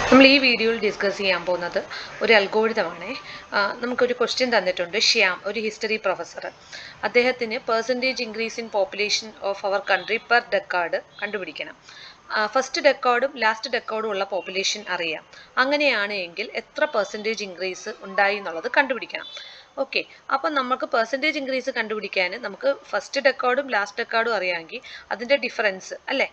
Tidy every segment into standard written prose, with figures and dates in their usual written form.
നമ്മൾ ഈ വീഡിയോയിൽ ഡിസ്കസ് ചെയ്യാൻ പോകുന്നത് ഒരു അൽഗോരിതമാണ്. നമുക്കൊരു ക്വസ്റ്റ്യൻ തന്നിട്ടുണ്ട്. ശ്യാം, ഒരു ഹിസ്റ്ററി പ്രൊഫസർ, അദ്ദേഹത്തിന് percentage increase in population of our country per decade കണ്ടുപിടിക്കണം. ഫസ്റ്റ് ഡെക്കാർഡും ലാസ്റ്റ് ഡെക്കാർഡും ഉള്ള പോപ്പുലേഷൻ അറിയാം. അങ്ങനെയാണ് എങ്കിൽ എത്ര പെർസെൻറ്റേജ് ഇൻക്രീസ് ഉണ്ടായി എന്നുള്ളത് കണ്ടുപിടിക്കണം. ഓക്കെ, അപ്പം നമുക്ക് പെർസെൻറ്റേജ് ഇൻക്രീസ് കണ്ടുപിടിക്കാൻ നമുക്ക് ഫസ്റ്റ് ഡെക്കാർഡും ലാസ്റ്റ് ഡെക്കാർഡും അറിയാമെങ്കിൽ അതിൻ്റെ ഡിഫറൻസ് അല്ലേ,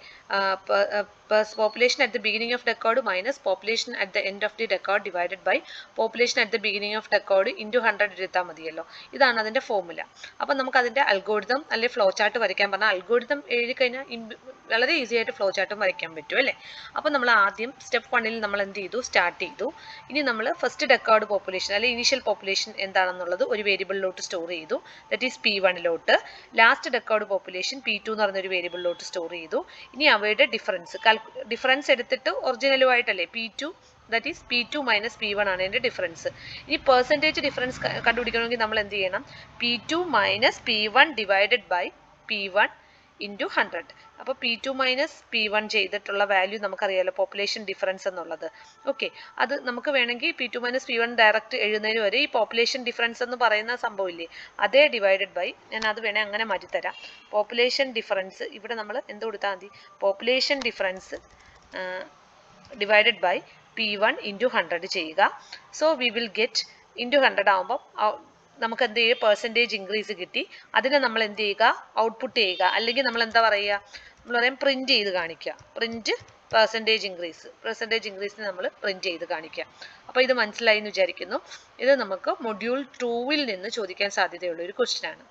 population at the beginning of decade minus population at the end of the decade divided by population at the beginning of decade into 100 എടുത്താൽ മതിയല്ലോ. ഇതാണ് അതിൻ്റെ ഫോർമുല. അപ്പം നമുക്ക് അതിൻ്റെ അൽഗോരിതം അല്ലെ ഫ്ലോ ചാർട്ട് വരയ്ക്കാൻ പറഞ്ഞാൽ അൽഗോരിതം എഴുതി കഴിഞ്ഞാൽ വളരെ ഈസി ആയിട്ട് ഫ്ലോ ചാർട്ടും വരയ്ക്കാൻ പറ്റും അല്ലേ. അപ്പം നമ്മൾ ആദ്യം സ്റ്റെപ്പ് 1 നമ്മൾ എന്ത് ചെയ്തു, സ്റ്റാർട്ട് ചെയ്തു. ഇനി നമ്മൾ ഫസ്റ്റ് ഡെക്കാർഡ് പോപ്പുലേഷൻ അല്ലെ ഇനീഷ്യൽ പോപ്പുലേഷൻ എന്താണെന്നുള്ളത് ഒരു വേരിയബിളിലോട്ട് സ്റ്റോർ ചെയ്തു, that is P1. Last decade population P2 എന്ന് പറയുന്ന ഒരു വേരിയബിളിലോട്ട് സ്റ്റോർ ചെയ്തു. ഇനി അവയുടെ ഡിഫറൻസ് എടുത്തിട്ട് ഒറിജിനലുമായിട്ടല്ലേ P2, that is P2 minus P1 ആണ് എൻ്റെ ഡിഫറൻസ്. ഇനി പെർസെൻറ്റേജ് ഡിഫറൻസ് കണ്ടുപിടിക്കണമെങ്കിൽ നമ്മൾ എന്ത് ചെയ്യണം, P2 minus P1 divided by P1 into 100. അപ്പോൾ P2 മൈനസ് P1 ചെയ്തിട്ടുള്ള വാല്യൂ നമുക്കറിയാമല്ലോ, പോപ്പുലേഷൻ ഡിഫറൻസ് എന്നുള്ളത്. ഓക്കെ, അത് നമുക്ക് വേണമെങ്കിൽ P2 മൈനസ് P1 ഡയറക്റ്റ് എഴുതുന്നതിന് വരെ ഈ പോപ്പുലേഷൻ ഡിഫറൻസ് എന്ന് പറയുന്ന സംഭവമില്ലേ, അതേ ഡിവൈഡഡ് ബൈ, ഞാൻ അത് വേണേൽ അങ്ങനെ മാറ്റിത്തരാം. പോപ്പുലേഷൻ ഡിഫറൻസ് ഇവിടെ നമ്മൾ എന്ത് കൊടുത്താൽ മതി, population difference divided by P1 into 100 ചെയ്യുക. So we will get into 100 ആകുമ്പോൾ നമുക്ക് എന്ത് ചെയ്യുക, പെർസെൻറ്റേജ് ഇൻക്രീസ് കിട്ടി. അതിനെ നമ്മൾ എന്ത് ചെയ്യുക, ഔട്ട്പുട്ട് ചെയ്യുക, അല്ലെങ്കിൽ നമ്മൾ എന്താ പറയുക, നമ്മൾ പറയും പ്രിൻറ്റ് ചെയ്ത് കാണിക്കുക. പ്രിൻറ്റ് പെർസെൻറ്റേജ് ഇൻക്രീസിന് നമ്മൾ പ്രിൻറ്റ് ചെയ്ത് കാണിക്കുക. അപ്പോൾ ഇത് മനസ്സിലായി എന്ന് വിചാരിക്കുന്നു. ഇത് നമുക്ക് മൊഡ്യൂൾ 2 നിന്ന് ചോദിക്കാൻ സാധ്യതയുള്ള ഒരു ക്വസ്റ്റ്യൻ ആണ്.